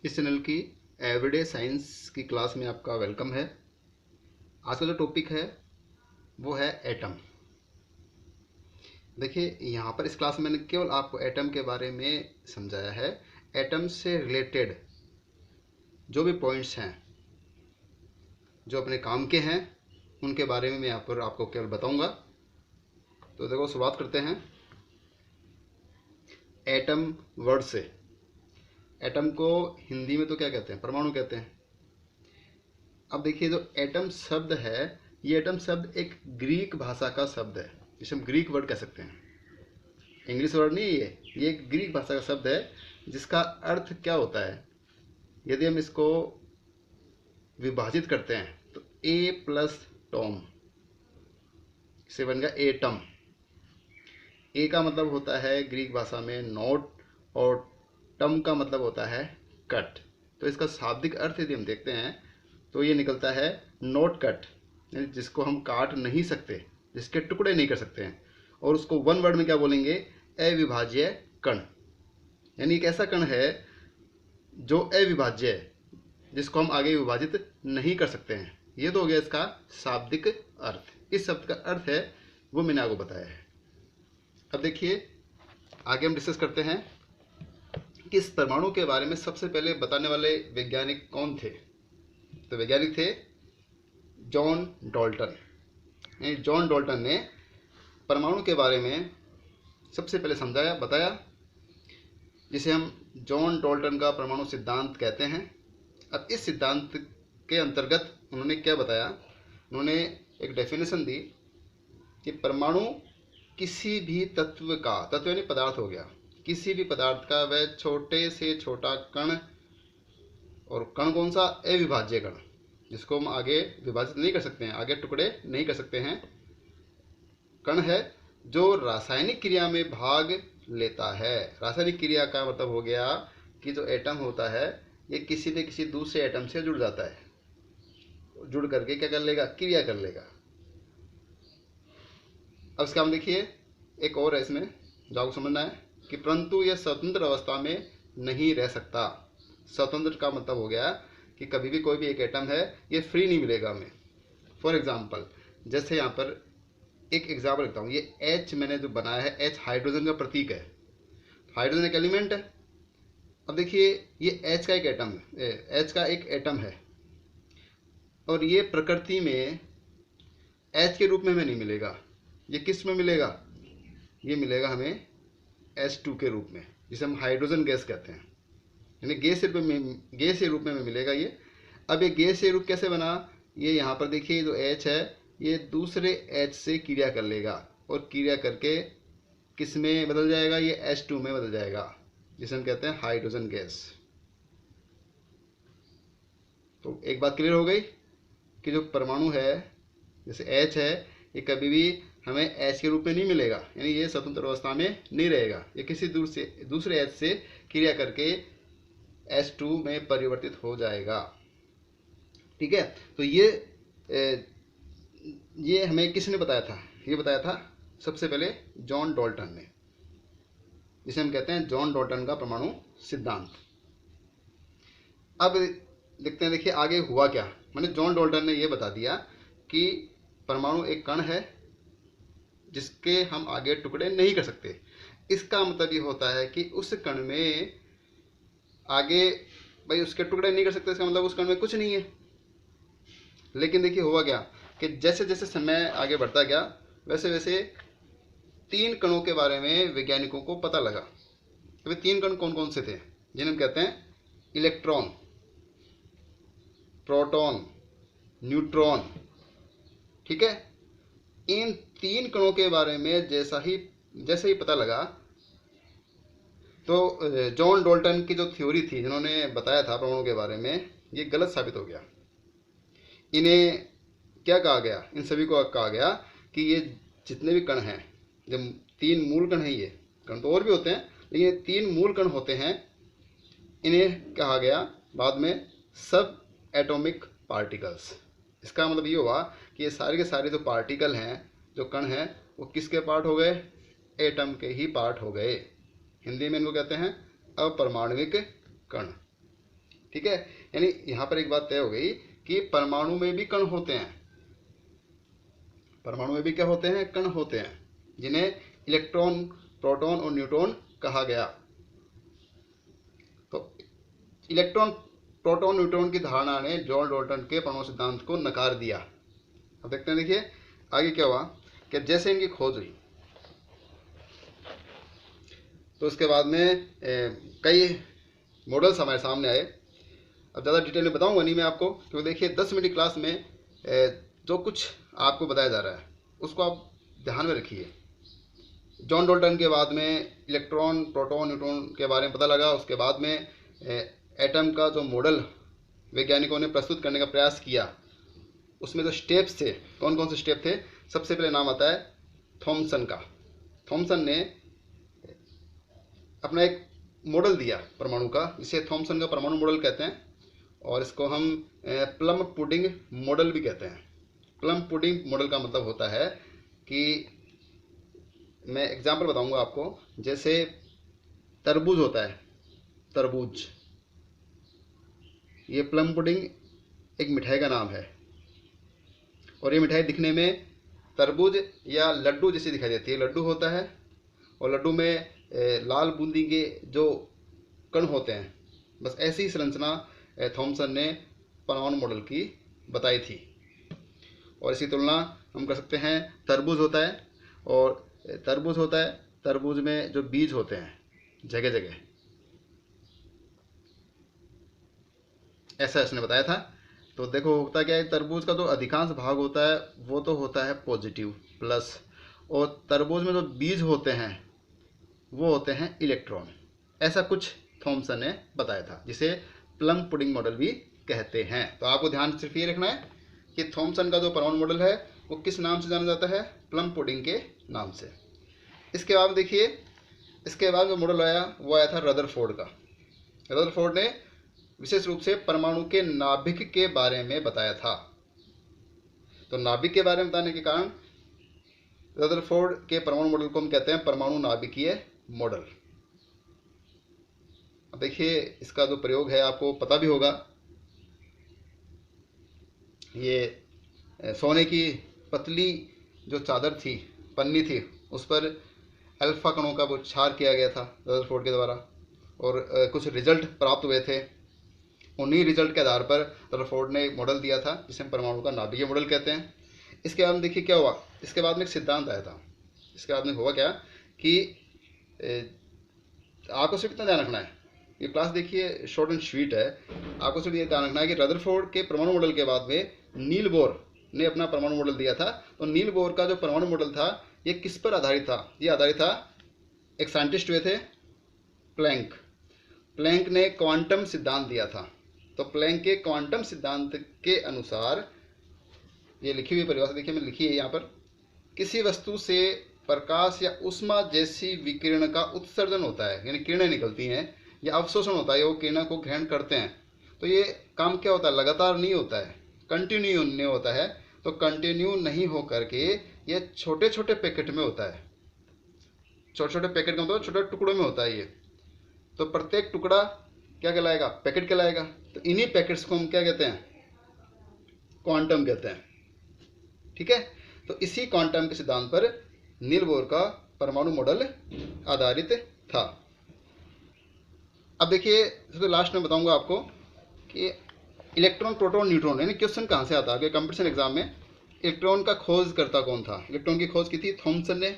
इस चैनल की everyday science की क्लास में आपका वेलकम है। आज का जो टॉपिक है वो है एटम। देखिए यहाँ पर इस क्लास में मैंने केवल आपको एटम के बारे में समझाया है। एटम से रिलेटेड जो भी पॉइंट्स हैं जो अपने काम के हैं उनके बारे में मैं यहाँ पर आपको केवल बताऊंगा। तो देखो शुरुआत करते हैं एटम वर्ड से। एटम को हिंदी में तो क्या कहते हैं? परमाणु कहते हैं। अब देखिए जो एटम शब्द है, ये एटम शब्द एक ग्रीक भाषा का शब्द है, जिसे हम ग्रीक वर्ड कह सकते हैं। इंग्लिश वर्ड नहीं है ये एक ग्रीक भाषा का शब्द है जिसका अर्थ क्या होता है। यदि हम इसको विभाजित करते हैं तो ए प्लस टॉम से बन गया एटम। ए का मतलब होता है ग्रीक भाषा में नोट और टम का मतलब होता है कट। तो इसका शाब्दिक अर्थ यदि हम देखते हैं तो ये निकलता है नोट कट, यानी जिसको हम काट नहीं सकते, जिसके टुकड़े नहीं कर सकते हैं। और उसको वन वर्ड में क्या बोलेंगे? अविभाज्य कण। यानी एक ऐसा कण है जो अविभाज्य है, जिसको हम आगे विभाजित नहीं कर सकते हैं। ये तो हो गया इसका शाब्दिक अर्थ। इस शब्द का अर्थ है वो मैंने आपको बताया है। अब देखिए आगे हम डिस्कस करते हैं कि इस परमाणु के बारे में सबसे पहले बताने वाले वैज्ञानिक कौन थे। तो वैज्ञानिक थे जॉन डाल्टन। जॉन डाल्टन ने परमाणु के बारे में सबसे पहले समझाया, बताया, जिसे हम जॉन डाल्टन का परमाणु सिद्धांत कहते हैं। अब इस सिद्धांत के अंतर्गत उन्होंने क्या बताया? उन्होंने एक डेफिनेशन दी कि परमाणु किसी भी तत्व का, तत्व यानी पदार्थ हो गया, किसी भी पदार्थ का वह छोटे से छोटा कण, और कण कौन सा? अविभाज्य कण, जिसको हम आगे विभाजित नहीं कर सकते हैं, आगे टुकड़े नहीं कर सकते हैं, कण है जो रासायनिक क्रिया में भाग लेता है। रासायनिक क्रिया का मतलब हो गया कि जो एटम होता है ये किसी न किसी दूसरे एटम से जुड़ जाता है, जुड़ करके क्या कर लेगा? क्रिया कर लेगा। अब इसका हम देखिए एक और है इसमें जो आपको समझना है कि परंतु यह स्वतंत्र अवस्था में नहीं रह सकता। स्वतंत्र का मतलब हो गया कि कभी भी कोई भी एक एटम है ये फ्री नहीं मिलेगा हमें। फॉर एग्जाम्पल, जैसे यहाँ पर एक एग्जाम्पल लिखता हूँ। ये H मैंने जो बनाया है, H हाइड्रोजन का प्रतीक है। हाइड्रोजन एक एलिमेंट है। अब देखिए ये H का एक एटम है, H का एक एटम है, और ये प्रकृति में H के रूप में हमें नहीं मिलेगा। ये किस में मिलेगा? ये मिलेगा हमें H2 के रूप में, जिसे हम हाइड्रोजन गैस कहते हैं। यानी गैसीय रूप में मिलेगा ये। अब ये गैसीय रूप कैसे बना? ये यहाँ पर देखिए जो H है ये दूसरे H से क्रिया कर लेगा, और क्रिया करके किस में बदल जाएगा? ये H2 में बदल जाएगा, जिसे हम कहते हैं हाइड्रोजन गैस। तो एक बात क्लियर हो गई कि जो परमाणु है जैसे H है ये कभी भी हमें H के रूप में नहीं मिलेगा, यानी ये स्वतंत्र अवस्था में नहीं रहेगा। ये किसी दूसरे H से क्रिया करके H2 में परिवर्तित हो जाएगा। ठीक है, तो ये हमें किसने बताया था? ये बताया था सबसे पहले जॉन डाल्टन ने, जिसे हम कहते हैं जॉन डाल्टन का परमाणु सिद्धांत। अब देखते हैं, देखिए आगे हुआ क्या। मैंने जॉन डाल्टन ने ये बता दिया कि परमाणु एक कण है जिसके हम आगे टुकड़े नहीं कर सकते। इसका मतलब ये होता है कि उस कण में आगे भाई उसके टुकड़े नहीं कर सकते, इसका मतलब उस कण में कुछ नहीं है। लेकिन देखिए हुआ क्या कि जैसे जैसे समय आगे बढ़ता गया वैसे वैसे तीन कणों के बारे में वैज्ञानिकों को पता लगा। तो वे तीन कण कौन कौन से थे? जिन्हें हम कहते हैं इलेक्ट्रॉन, प्रोटॉन, न्यूट्रॉन। ठीक है, इन तीन कणों के बारे में जैसे ही पता लगा तो जॉन डाल्टन की जो थ्योरी थी, जिन्होंने बताया था परमाणु के बारे में, ये गलत साबित हो गया। इन्हें क्या कहा गया? इन सभी को कहा गया कि ये जितने भी कण हैं, जब तीन मूल कण हैं, ये कण तो और भी होते हैं लेकिन ये तीन मूल कण होते हैं, इन्हें कहा गया बाद में सब एटॉमिक पार्टिकल्स। इसका मतलब ये हुआ कि ये सारे के सारे जो पार्टिकल हैं, जो कण हैं, वो किसके पार्ट हो गए? एटम के ही पार्ट हो गए। हिंदी में इनको कहते हैं अपरमाणविक कण। ठीक है, यानी यहाँ पर एक बात तय हो गई कि परमाणु में भी कण होते हैं, परमाणु में भी क्या होते हैं, कण होते हैं, जिन्हें इलेक्ट्रॉन, प्रोटॉन और न्यूट्रॉन कहा गया। तो इलेक्ट्रॉन, प्रोटॉन, न्यूट्रॉन की धारणा ने जॉन डाल्टन के परमाणु सिद्धांत को नकार दिया। अब देखते हैं, देखिए आगे क्या हुआ कि जैसे इनकी खोज हुई तो उसके बाद में कई मॉडल्स हमारे सामने आए। अब ज़्यादा डिटेल में बताऊंगा नहीं मैं आपको, क्योंकि देखिए 10 मिनट की क्लास में जो कुछ आपको बताया जा रहा है उसको आप ध्यान में रखिए। जॉन डाल्टन के बाद में इलेक्ट्रॉन, प्रोटॉन, न्यूट्रॉन के बारे में पता लगा। उसके बाद में एटम का जो मॉडल वैज्ञानिकों ने प्रस्तुत करने का प्रयास किया, उसमें जो स्टेप्स थे, कौन कौन से स्टेप थे, सबसे पहले नाम आता है थॉमसन का। थॉमसन ने अपना एक मॉडल दिया परमाणु का, जिसे थॉमसन का परमाणु मॉडल कहते हैं, और इसको हम प्लम पुडिंग मॉडल भी कहते हैं। प्लम पुडिंग मॉडल का मतलब होता है कि मैं एग्जांपल बताऊंगा आपको, जैसे तरबूज होता है, तरबूज, ये प्लम पुडिंग एक मिठाई का नाम है, और ये मिठाई दिखने में तरबूज या लड्डू जैसी दिखाई देती है, लड्डू होता है, और लड्डू में लाल बूंदी के जो कण होते हैं, बस ऐसी ही संरचना थॉमसन ने परमाणु मॉडल की बताई थी। और इसी तुलना हम कर सकते हैं, तरबूज होता है, और तरबूज होता है, तरबूज में जो बीज होते हैं जगह जगह, ऐसा इसने बताया था। तो देखो होता क्या है, तरबूज का जो अधिकांश भाग होता है वो तो होता है पॉजिटिव प्लस, और तरबूज में जो बीज होते हैं वो होते हैं इलेक्ट्रॉन। ऐसा कुछ थॉमसन ने बताया था, जिसे प्लम पुडिंग मॉडल भी कहते हैं। तो आपको ध्यान सिर्फ ये रखना है कि थॉमसन का जो परमाणु मॉडल है वो किस नाम से जाना जाता है, प्लम पुडिंग के नाम से। इसके बाद देखिए, इसके बाद जो मॉडल आया वो आया था रदरफोर्ड का। रदरफोर्ड ने विशेष रूप से परमाणु के नाभिक के बारे में बताया था। तो नाभिक के बारे में बताने के कारण रदरफोर्ड के परमाणु मॉडल को हम कहते हैं परमाणु नाभिकीय मॉडल। अब देखिए इसका जो प्रयोग है आपको पता भी होगा, ये सोने की पतली जो चादर थी, पन्नी थी, उस पर अल्फा कणों का उपचार किया गया था रदरफोर्ड के द्वारा, और कुछ रिजल्ट प्राप्त हुए थे। उन्हीं रिजल्ट के आधार पर रदरफोर्ड ने एक मॉडल दिया था जिसे हम परमाणु का नाभिकीय मॉडल कहते हैं। इसके बाद में देखिए क्या हुआ, इसके बाद में एक सिद्धांत आया था। इसके बाद में हुआ क्या कि आपको सिर्फ इतना ध्यान रखना है, ये क्लास देखिए शॉर्ट एंड स्वीट है, आपको सिर्फ ये ध्यान रखना है कि रदरफोर्ड के परमाणु मॉडल के बाद में नील बोर ने अपना परमाणु मॉडल दिया था। तो नील बोर का जो परमाणु मॉडल था ये किस पर आधारित था, ये आधारित था, एक साइंटिस्ट हुए थे प्लैंक। प्लैंक ने क्वांटम सिद्धांत दिया था। तो प्लैंक के क्वांटम सिद्धांत के अनुसार, ये लिखी हुई परिभाषा देखिए, मैं लिखी है यहाँ पर, किसी वस्तु से प्रकाश या ऊष्मा जैसी विकिरण का उत्सर्जन होता है, यानी किरणें निकलती हैं, या अवशोषण होता है, वो किरणों को ग्रहण करते हैं। तो ये काम क्या होता है, लगातार नहीं होता है, कंटिन्यू नहीं होता है। तो कंटिन्यू नहीं हो करके ये छोटे छोटे पैकेट में होता है। छोटे छोटे पैकेट का मतलब छोटे टुकड़ों में होता है ये। तो प्रत्येक टुकड़ा क्या कहलाएगा, पैकेट कहलाएगा। तो इन्हीं पैकेट्स को हम क्या कहते हैं, क्वांटम कहते हैं। ठीक है, तो इसी क्वांटम के सिद्धांत पर नील बोर का परमाणु मॉडल आधारित था। अब देखिए सबसे लास्ट में बताऊंगा आपको कि इलेक्ट्रॉन, प्रोटॉन, न्यूट्रॉन, यानी क्वेश्चन कहाँ से आता है कंपटीशन एग्जाम में। इलेक्ट्रॉन का खोजकर्ता कौन था, इलेक्ट्रॉन की खोज की थी थॉमसन ने,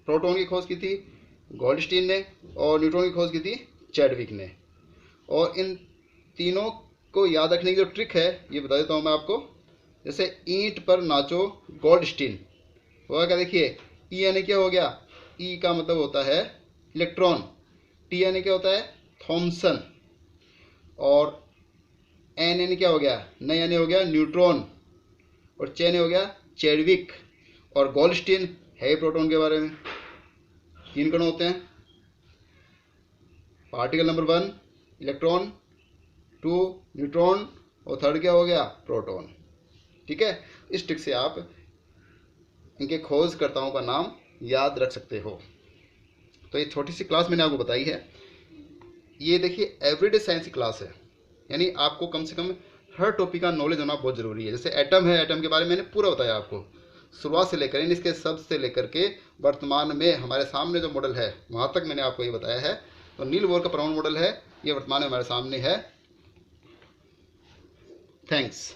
प्रोटॉन की खोज की थी गोल्डस्टीन ने, और न्यूट्रॉन की खोज की थी चैडविक ने। और इन तीनों को याद रखने की जो ट्रिक है ये बता देता हूँ मैं आपको। जैसे ईंट पर नाचो गोल्डस्टीन होगा क्या, देखिए ई यानी क्या हो गया, ई का मतलब होता है इलेक्ट्रॉन, टी यानी क्या होता है थॉमसन, और एन यानी क्या हो गया, न यानी हो गया न्यूट्रॉन, और चैन हो गया चैडविक, और गोल्डस्टीन है प्रोटॉन के बारे में। 3 कण होते हैं, पार्टिकल नंबर 1 इलेक्ट्रॉन, 2 न्यूट्रॉन, और थर्ड क्या हो गया प्रोटॉन। ठीक है, इस ट्रिक से आप इनके खोजकर्ताओं का नाम याद रख सकते हो। तो ये छोटी सी क्लास मैंने आपको बताई है। ये देखिए एवरीडे साइंस की क्लास है, यानी आपको कम से कम हर टॉपिक का नॉलेज होना बहुत ज़रूरी है। जैसे एटम है, एटम के बारे में मैंने पूरा बताया आपको, शुरुआत से लेकर यानी इसके शब्द से लेकर के वर्तमान में हमारे सामने जो मॉडल है वहाँ तक मैंने आपको ये बताया है। तो नील बोर का परमाणु मॉडल है, ये वर्तमान में हमारे सामने है। थैंक्स।